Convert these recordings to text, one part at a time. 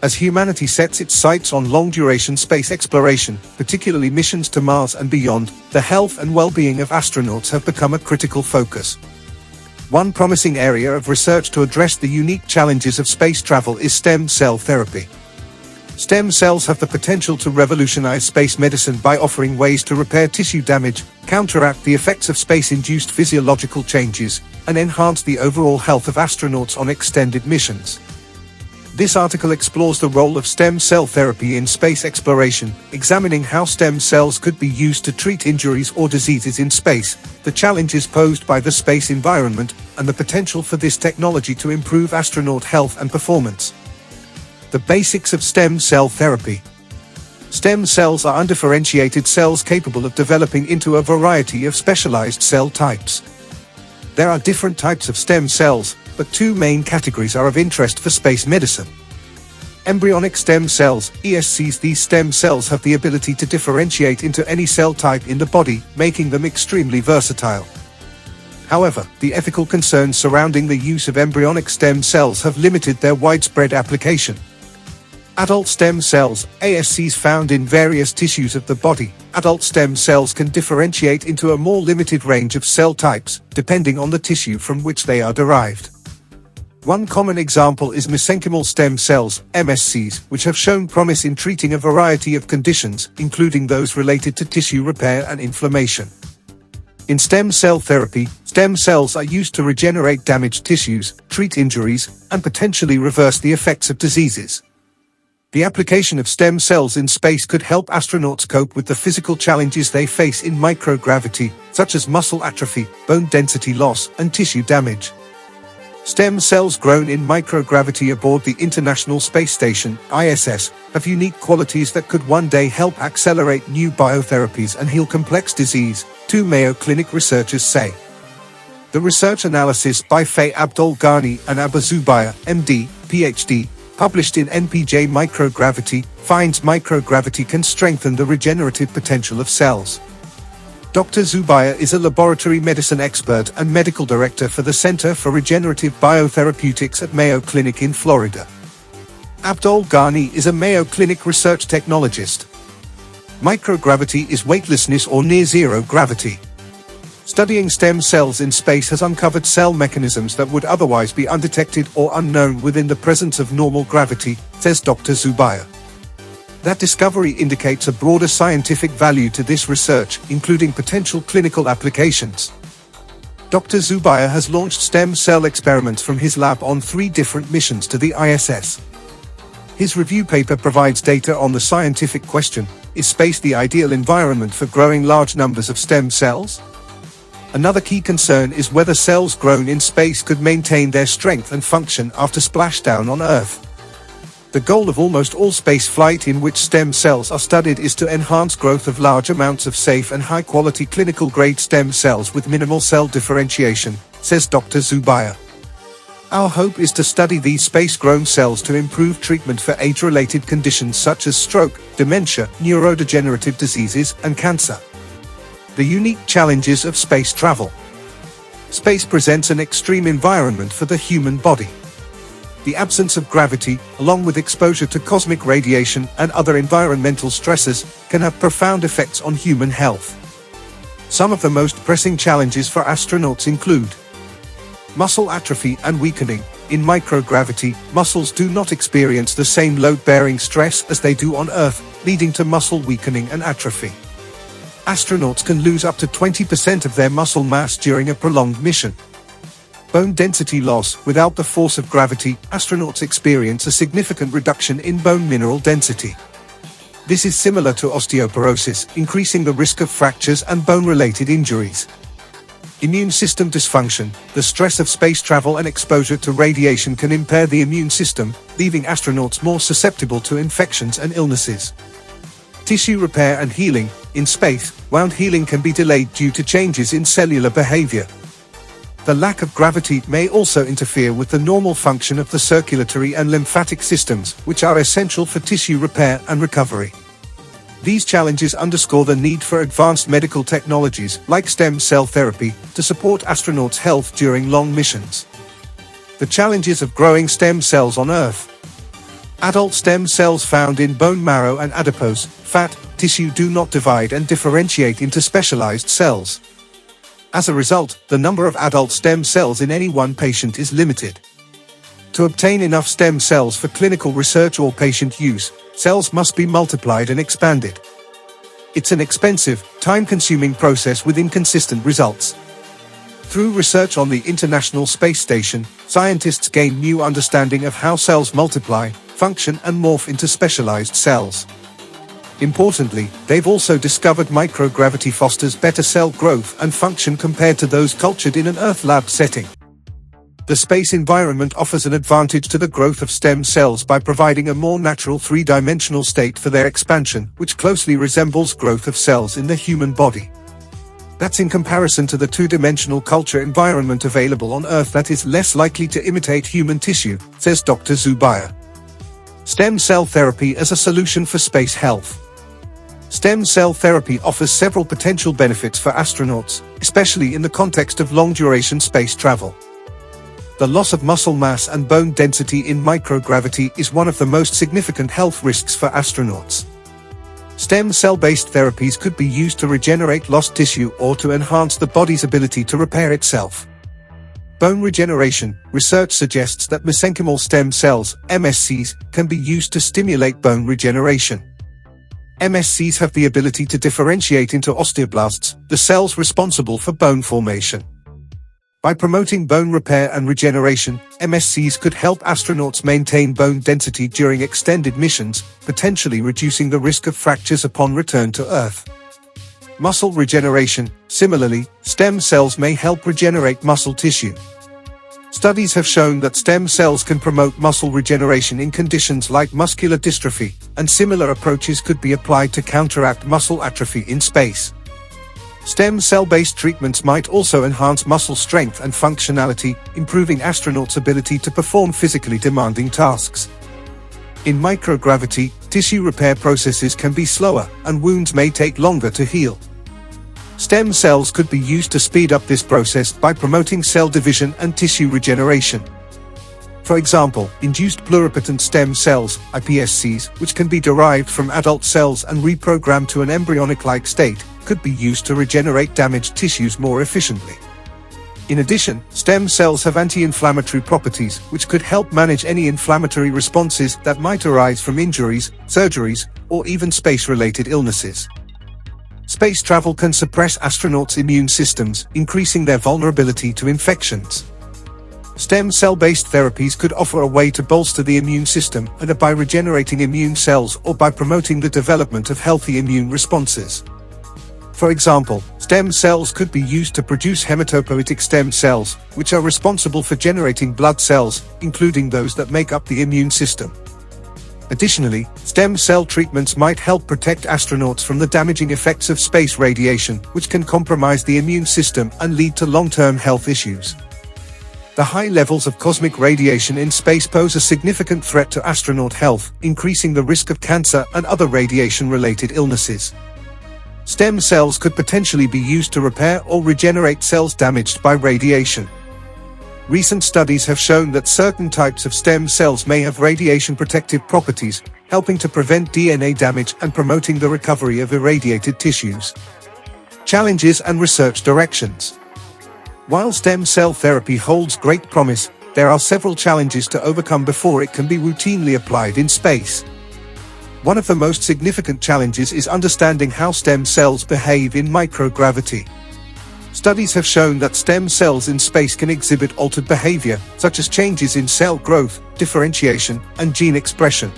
As humanity sets its sights on long-duration space exploration, particularly missions to Mars and beyond, the health and well-being of astronauts have become a critical focus. One promising area of research to address the unique challenges of space travel is stem cell therapy. Stem cells have the potential to revolutionize space medicine by offering ways to repair tissue damage, counteract the effects of space-induced physiological changes, and enhance the overall health of astronauts on extended missions. This article explores the role of stem cell therapy in space exploration, examining how stem cells could be used to treat injuries or diseases in space, the challenges posed by the space environment, and the potential for this technology to improve astronaut health and performance. The basics of stem cell therapy. Stem cells are undifferentiated cells capable of developing into a variety of specialized cell types. There are different types of stem cells, but two main categories are of interest for space medicine. Embryonic stem cells, ESCs. These stem cells have the ability to differentiate into any cell type in the body, making them extremely versatile. However, the ethical concerns surrounding the use of embryonic stem cells have limited their widespread application. Adult stem cells, ASCs, found in various tissues of the body. Adult stem cells can differentiate into a more limited range of cell types, depending on the tissue from which they are derived. One common example is mesenchymal stem cells, MSCs, which have shown promise in treating a variety of conditions, including those related to tissue repair and inflammation. In stem cell therapy, stem cells are used to regenerate damaged tissues, treat injuries, and potentially reverse the effects of diseases. The application of stem cells in space could help astronauts cope with the physical challenges they face in microgravity, such as muscle atrophy, bone density loss, and tissue damage. Stem cells grown in microgravity aboard the International Space Station, ISS, have unique qualities that could one day help accelerate new biotherapies and heal complex disease, two Mayo Clinic researchers say. The research analysis by Faye Abdol-Ghani and Abba Zubair, MD, PhD, published in NPJ Microgravity, finds microgravity can strengthen the regenerative potential of cells. Dr. Zubair is a laboratory medicine expert and medical director for the Center for Regenerative Biotherapeutics at Mayo Clinic in Florida. Abdol-Ghani is a Mayo Clinic research technologist. Microgravity is weightlessness or near-zero gravity. Studying stem cells in space has uncovered cell mechanisms that would otherwise be undetected or unknown within the presence of normal gravity, says Dr. Zubair. That discovery indicates a broader scientific value to this research, including potential clinical applications. Dr. Zubair has launched stem cell experiments from his lab on 3 different missions to the ISS. His review paper provides data on the scientific question: is space the ideal environment for growing large numbers of stem cells? Another key concern is whether cells grown in space could maintain their strength and function after splashdown on Earth. The goal of almost all space flight in which stem cells are studied is to enhance growth of large amounts of safe and high-quality clinical-grade stem cells with minimal cell differentiation, says Dr. Zubair. Our hope is to study these space-grown cells to improve treatment for age-related conditions such as stroke, dementia, neurodegenerative diseases, and cancer. The unique challenges of space travel. Space presents an extreme environment for the human body. The absence of gravity, along with exposure to cosmic radiation and other environmental stresses, can have profound effects on human health. Some of the most pressing challenges for astronauts include muscle atrophy and weakening. In microgravity, muscles do not experience the same load-bearing stress as they do on Earth, leading to muscle weakening and atrophy. Astronauts can lose up to 20% of their muscle mass during a prolonged mission. Bone density loss. Without the force of gravity, astronauts experience a significant reduction in bone mineral density. This is similar to osteoporosis, increasing the risk of fractures and bone-related injuries. Immune system dysfunction. The stress of space travel and exposure to radiation can impair the immune system, leaving astronauts more susceptible to infections and illnesses. Tissue repair and healing. In space, wound healing can be delayed due to changes in cellular behavior. The lack of gravity may also interfere with the normal function of the circulatory and lymphatic systems, which are essential for tissue repair and recovery. These challenges underscore the need for advanced medical technologies, like stem cell therapy, to support astronauts' health during long missions. The challenges of growing stem cells on Earth. Adult stem cells found in bone marrow and adipose fat tissue do not divide and differentiate into specialized cells. As a result, the number of adult stem cells in any one patient is limited. To obtain enough stem cells for clinical research or patient use, cells must be multiplied and expanded. It's an expensive, time-consuming process with inconsistent results. Through research on the International Space Station, scientists gain new understanding of how cells multiply, function and morph into specialized cells. Importantly, they've also discovered microgravity fosters better cell growth and function compared to those cultured in an Earth lab setting. The space environment offers an advantage to the growth of stem cells by providing a more natural three-dimensional state for their expansion, which closely resembles growth of cells in the human body. That's in comparison to the two-dimensional culture environment available on Earth that is less likely to imitate human tissue, says Dr. Zubair. Stem cell therapy as a solution for space health. Stem cell therapy offers several potential benefits for astronauts, especially in the context of long-duration space travel. The loss of muscle mass and bone density in microgravity is one of the most significant health risks for astronauts. Stem cell-based therapies could be used to regenerate lost tissue or to enhance the body's ability to repair itself. Bone regeneration. Research suggests that mesenchymal stem cells, MSCs, can be used to stimulate bone regeneration. MSCs have the ability to differentiate into osteoblasts, the cells responsible for bone formation. By promoting bone repair and regeneration, MSCs could help astronauts maintain bone density during extended missions, potentially reducing the risk of fractures upon return to Earth. Muscle regeneration. Similarly, stem cells may help regenerate muscle tissue. Studies have shown that stem cells can promote muscle regeneration in conditions like muscular dystrophy, and similar approaches could be applied to counteract muscle atrophy in space. Stem cell-based treatments might also enhance muscle strength and functionality, improving astronauts' ability to perform physically demanding tasks. In microgravity, tissue repair processes can be slower, and wounds may take longer to heal. Stem cells could be used to speed up this process by promoting cell division and tissue regeneration. For example, induced pluripotent stem cells, iPSCs, which can be derived from adult cells and reprogrammed to an embryonic-like state, could be used to regenerate damaged tissues more efficiently. In addition, stem cells have anti-inflammatory properties, which could help manage any inflammatory responses that might arise from injuries, surgeries, or even space-related illnesses. Space travel can suppress astronauts' immune systems, increasing their vulnerability to infections. Stem cell-based therapies could offer a way to bolster the immune system, either by regenerating immune cells or by promoting the development of healthy immune responses. For example, stem cells could be used to produce hematopoietic stem cells, which are responsible for generating blood cells, including those that make up the immune system. Additionally, stem cell treatments might help protect astronauts from the damaging effects of space radiation, which can compromise the immune system and lead to long-term health issues. The high levels of cosmic radiation in space pose a significant threat to astronaut health, increasing the risk of cancer and other radiation-related illnesses. Stem cells could potentially be used to repair or regenerate cells damaged by radiation. Recent studies have shown that certain types of stem cells may have radiation-protective properties, helping to prevent DNA damage and promoting the recovery of irradiated tissues. Challenges and research directions. While stem cell therapy holds great promise, there are several challenges to overcome before it can be routinely applied in space. One of the most significant challenges is understanding how stem cells behave in microgravity. Studies have shown that stem cells in space can exhibit altered behavior, such as changes in cell growth, differentiation, and gene expression.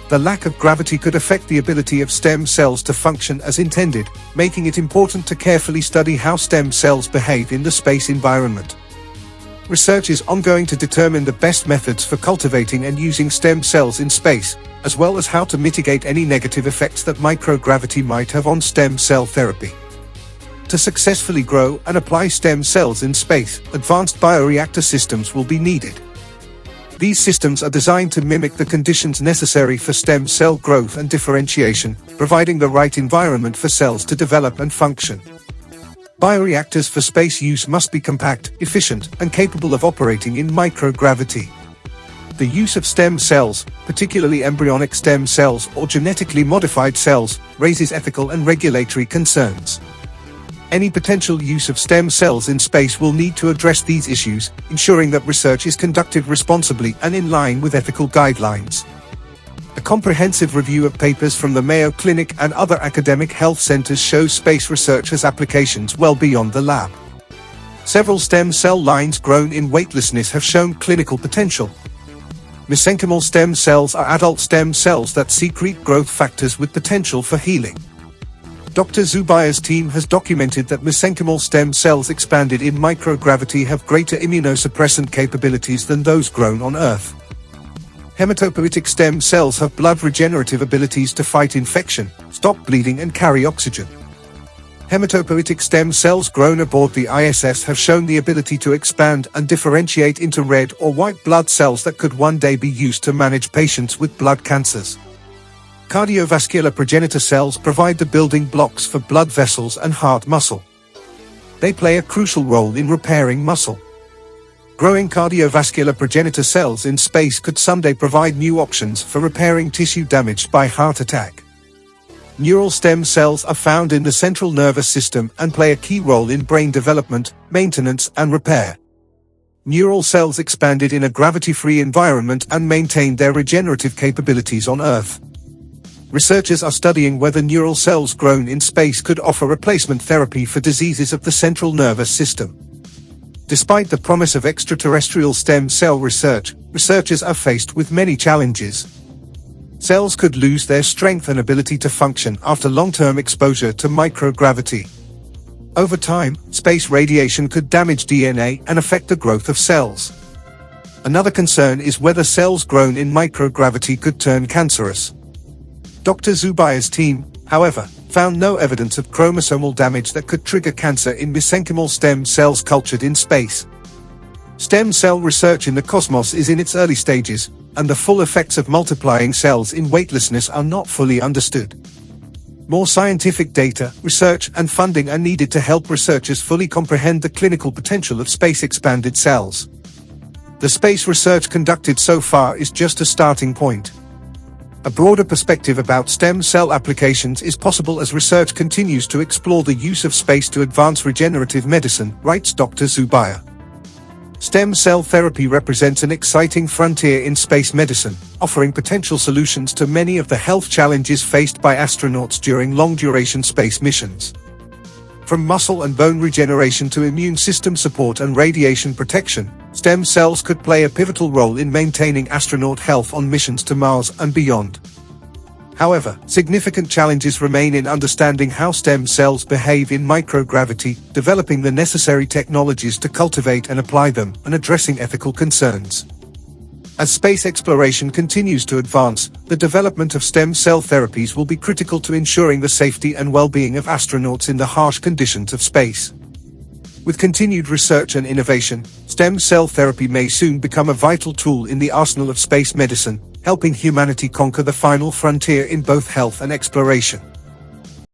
The lack of gravity could affect the ability of stem cells to function as intended, making it important to carefully study how stem cells behave in the space environment. Research is ongoing to determine the best methods for cultivating and using stem cells in space, as well as how to mitigate any negative effects that microgravity might have on stem cell therapy. To successfully grow and apply stem cells in space, advanced bioreactor systems will be needed. These systems are designed to mimic the conditions necessary for stem cell growth and differentiation, providing the right environment for cells to develop and function. Bioreactors for space use must be compact, efficient, and capable of operating in microgravity. The use of stem cells, particularly embryonic stem cells or genetically modified cells, raises ethical and regulatory concerns. Any potential use of stem cells in space will need to address these issues, ensuring that research is conducted responsibly and in line with ethical guidelines. A comprehensive review of papers from the Mayo Clinic and other academic health centers shows space research has applications well beyond the lab. Several stem cell lines grown in weightlessness have shown clinical potential. Mesenchymal stem cells are adult stem cells that secrete growth factors with potential for healing. Dr. Zubair's team has documented that mesenchymal stem cells expanded in microgravity have greater immunosuppressant capabilities than those grown on Earth. Hematopoietic stem cells have blood regenerative abilities to fight infection, stop bleeding and carry oxygen. Hematopoietic stem cells grown aboard the ISS have shown the ability to expand and differentiate into red or white blood cells that could one day be used to manage patients with blood cancers. Cardiovascular progenitor cells provide the building blocks for blood vessels and heart muscle. They play a crucial role in repairing muscle. Growing cardiovascular progenitor cells in space could someday provide new options for repairing tissue damaged by heart attack. Neural stem cells are found in the central nervous system and play a key role in brain development, maintenance and repair. Neural cells expanded in a gravity-free environment and maintained their regenerative capabilities on Earth. Researchers are studying whether neural cells grown in space could offer replacement therapy for diseases of the central nervous system. Despite the promise of extraterrestrial stem cell research, researchers are faced with many challenges. Cells could lose their strength and ability to function after long-term exposure to microgravity. Over time, space radiation could damage DNA and affect the growth of cells. Another concern is whether cells grown in microgravity could turn cancerous. Dr. Zubair's team, however, found no evidence of chromosomal damage that could trigger cancer in mesenchymal stem cells cultured in space. Stem cell research in the cosmos is in its early stages, and the full effects of multiplying cells in weightlessness are not fully understood. More scientific data, research, and funding are needed to help researchers fully comprehend the clinical potential of space-expanded cells. The space research conducted so far is just a starting point. A broader perspective about stem cell applications is possible as research continues to explore the use of space to advance regenerative medicine, writes Dr. Zubair. Stem cell therapy represents an exciting frontier in space medicine, offering potential solutions to many of the health challenges faced by astronauts during long-duration space missions. From muscle and bone regeneration to immune system support and radiation protection, stem cells could play a pivotal role in maintaining astronaut health on missions to Mars and beyond. However, significant challenges remain in understanding how stem cells behave in microgravity, developing the necessary technologies to cultivate and apply them, and addressing ethical concerns. As space exploration continues to advance, the development of stem cell therapies will be critical to ensuring the safety and well-being of astronauts in the harsh conditions of space. With continued research and innovation, stem cell therapy may soon become a vital tool in the arsenal of space medicine, helping humanity conquer the final frontier in both health and exploration.